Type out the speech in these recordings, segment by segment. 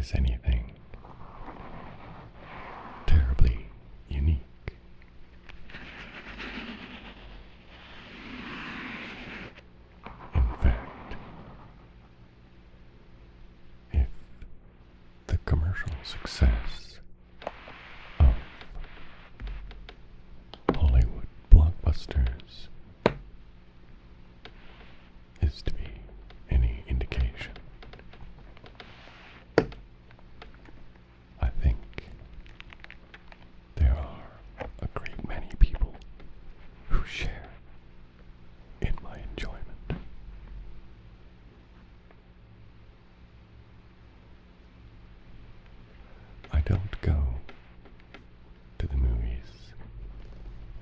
is anything terribly unique. In fact, if the commercial success of Hollywood blockbusters is to be any indication, I think there are a great many people who share in my enjoyment. I don't go to the movies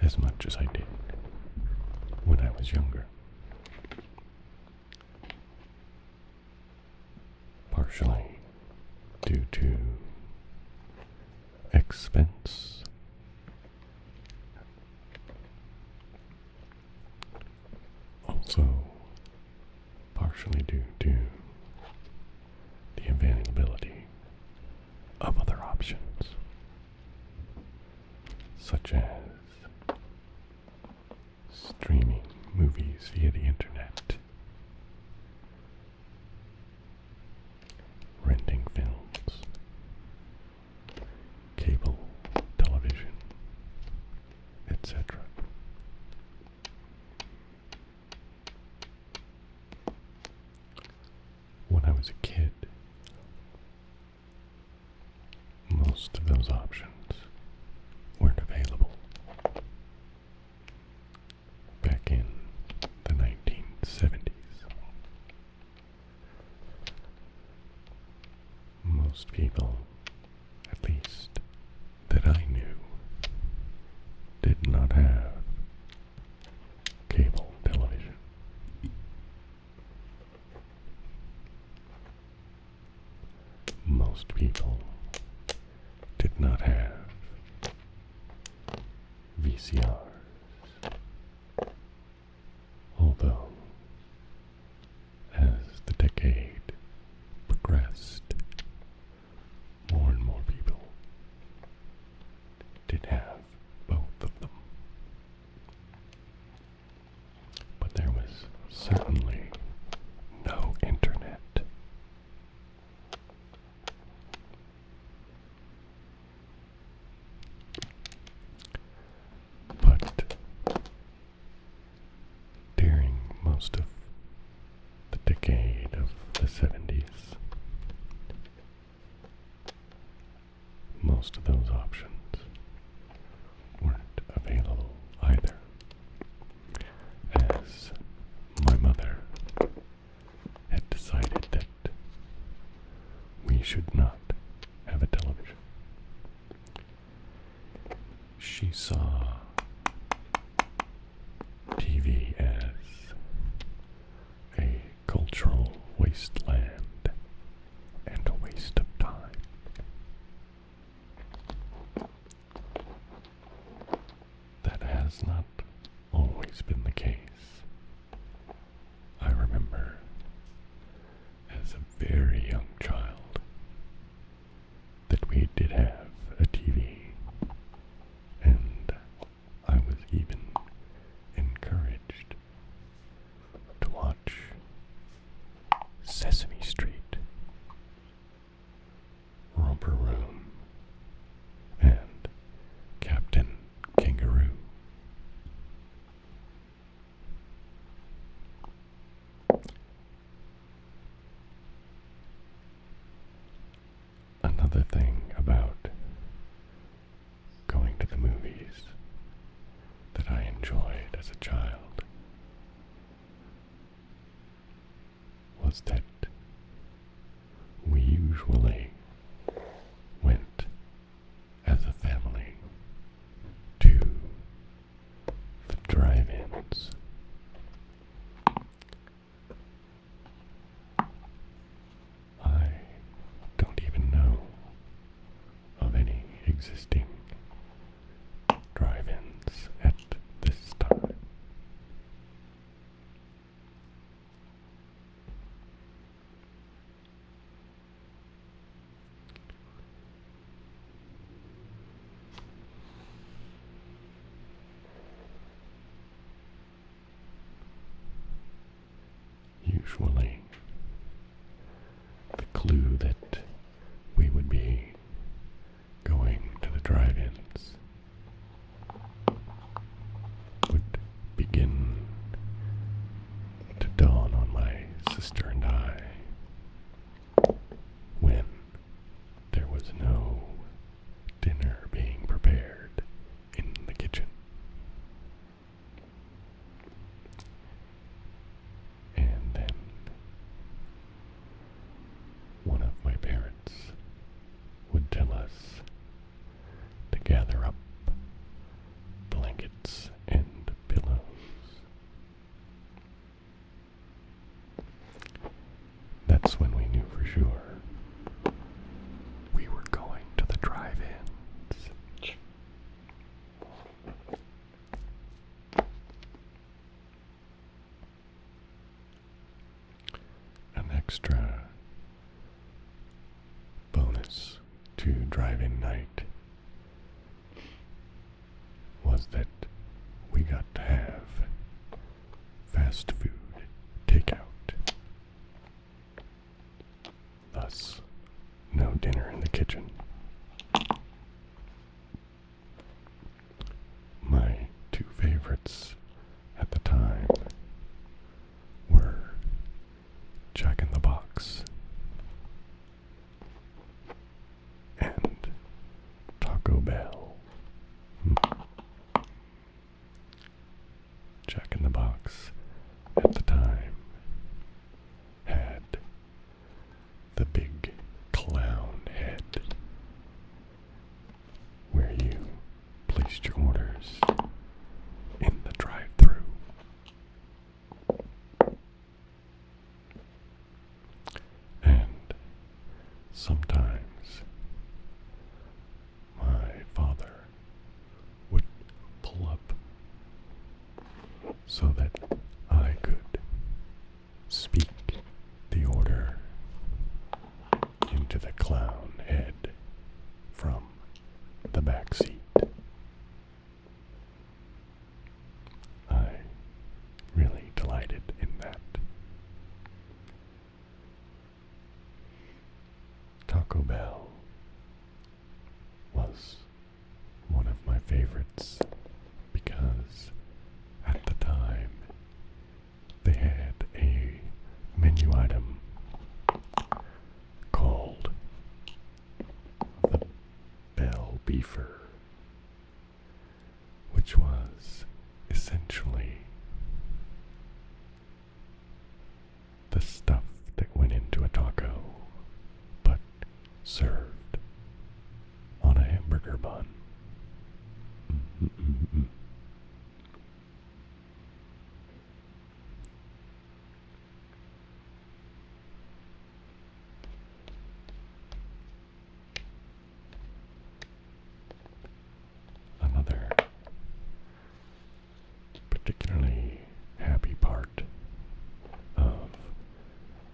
as much as I did when I was younger. Partially due to expense, also partially due to the availability of other options, such as streaming movies via the internet, renting films, cable television, etc. When I was a kid, most of those options weren't available. Back in the 1970s, most people, at least that I knew, did not have cable television. Most people did not have VCRs, although as the decade progressed, more and more people did have both of them. But there was certainly no internet. But during most of the decade of the 70s, most of those options weren't available either, as my mother had decided that we should not have a television. She saw TV as a cultural wasteland and a waste of time. That has not always been the case. I remember as a very young child that we did have a TV, and I was even encouraged to watch Sesame Street, Romper Room, and Captain Kangaroo. Another thing about going to the movies that I enjoyed as a child was that we usually went as a family to the drive-ins. I don't even know of any existing drive-ins at this time. usually the clue that we would be going to the drive-ins would begin to dawn on my sister and I when there was no dinner being prepared in the kitchen. And then one of my parents would tell us to gather up blankets and pillows. That's when we knew for sure we were going to the drive-ins. An extra bonus to drive-in night was that we got to have fast food takeout. Thus, no dinner in the kitchen. My two favorites at the time were Jack in the Box and Taco Bell. Jack in the Box at the time had the big clown head where you placed your orders in the drive-thru. And sometimes my father would pull up so that I could speak the order into the clown head from the back seat. I really delighted in that. Taco Bell was one of my favorites because at the time they had a menu item called the Bell Beefer, which was essentially the stuff that went into a taco, but served on a hamburger bun. Another particularly happy part of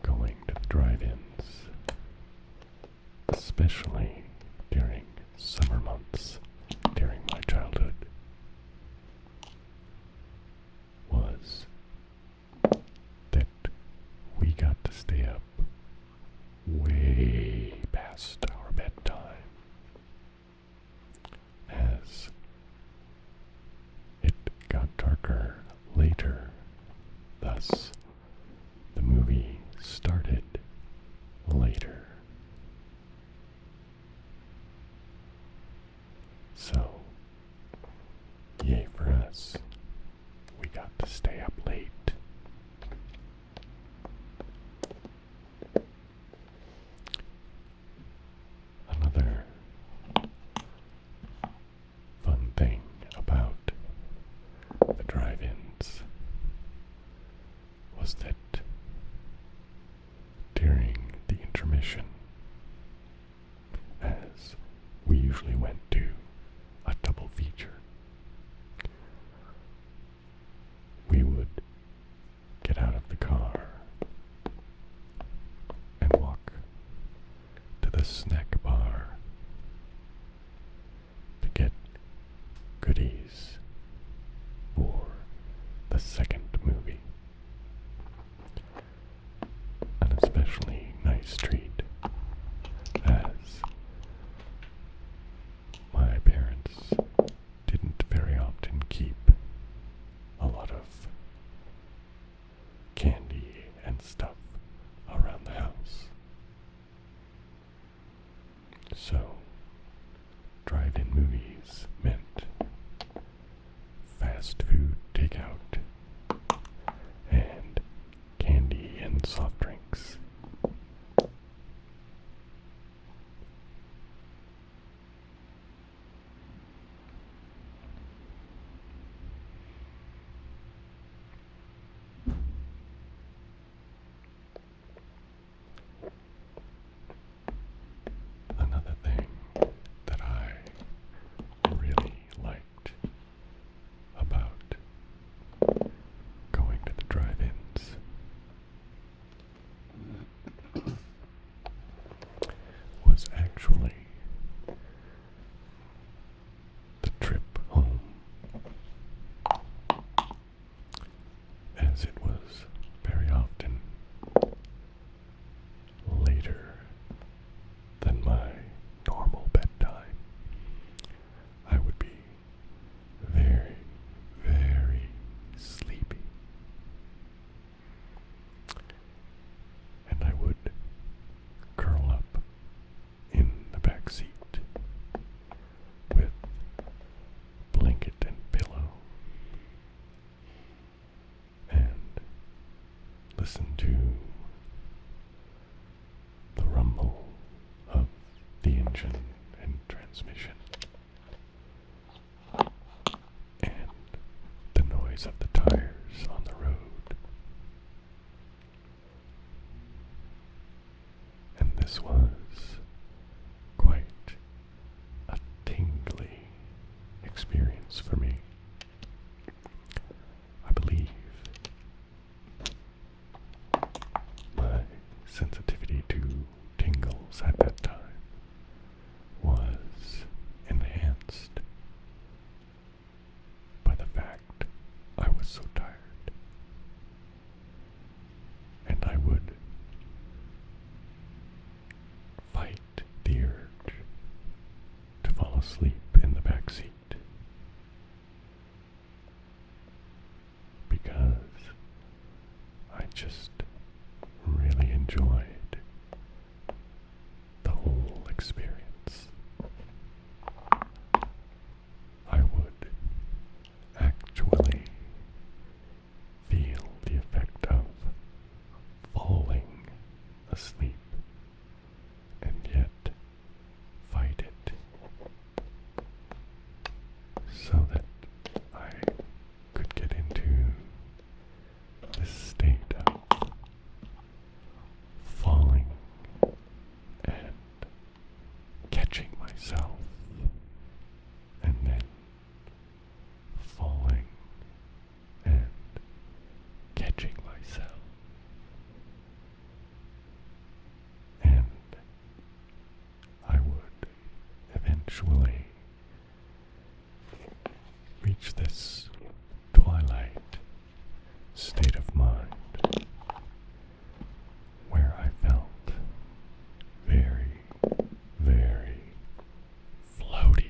going to the drive-ins, especially during summer months during my childhood, was that we got to stay up way past our bedtime, as it got darker later. Thus, the movie started later. So, yay for us. We got to stay up late. Another fun thing about the drive-ins was that during the intermission, as we usually went to a double feature, we would get out of the car and walk to the snack bar to get goodies for the second movie. So, drive-in movies meant fast food takeout and candy and soft drinks. Another thing that I really liked about going to the drive-ins was actually the trip home, as it was very often later than my normal bedtime. I would be very, very sleepy, and I would curl up in the back seat with blanket and pillow and listen to the rumble of the engine and transmission and the noise of the tires on the road. And this was quite a tingly experience for me. I believe my sensitivity to tingles at that time was enhanced by the fact I was so tired. And I would fight the urge to fall asleep in the back seat because I just really enjoyed the whole experience. I would actually feel the effect of falling asleep and yet fight it so that I could get into this state of falling and catching myself and then falling and catching myself. And I would eventually reach this twilight state of mind where I felt very, very floaty.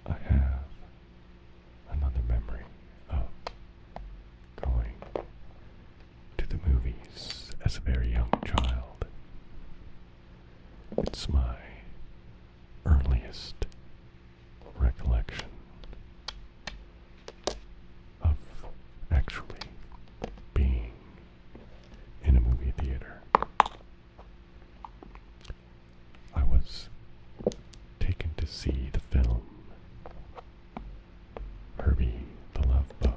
I have another memory of going to the movies as a very young child. It's my earliest recollection of actually being in a movie theater. I was taken to see the film Herbie the Love Bug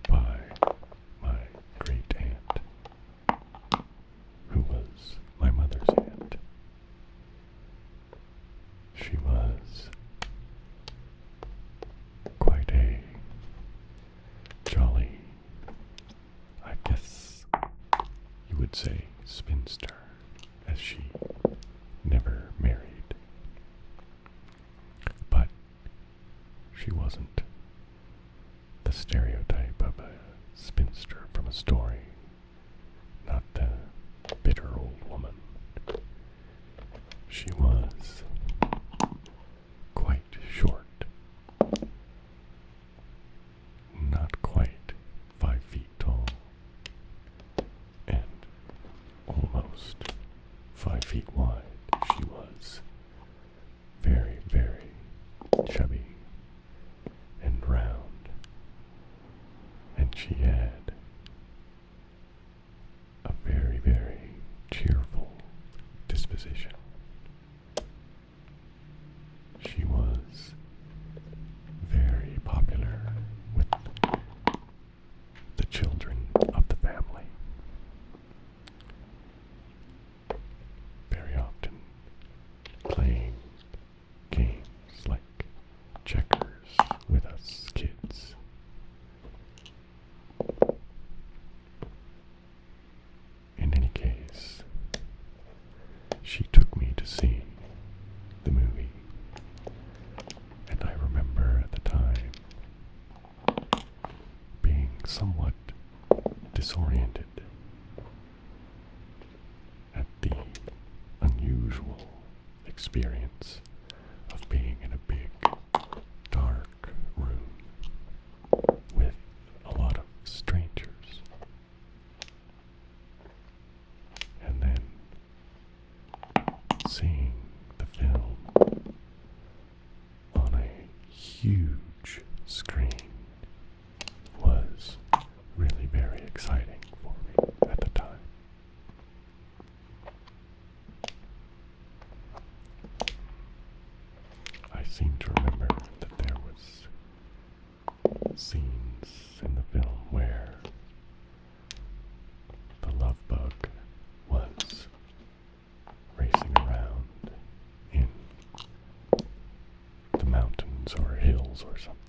by my great aunt, who was my mother's aunt. She was quite a jolly, I guess you would say, spinster, as she never married. But she wasn't the stereotype of a spinster from a story, not the bitter old woman. She was quite short, not quite 5 feet tall, and almost 5 feet wide. She was very, very chubby and round, and she had a very, very cheerful disposition. She was very popular with the children of the family. Very often playing games like checkers with us kids. In any case, she took me to see the movie, and I remember at the time being somewhat disoriented at the unusual experience of being in a big, dark room with a lot of strangers. And then seeing the film on a huge screen was really very exciting for me at the time. I seem to remember that there was scenes in the film where the love bug was racing around in the mountains or hills or something.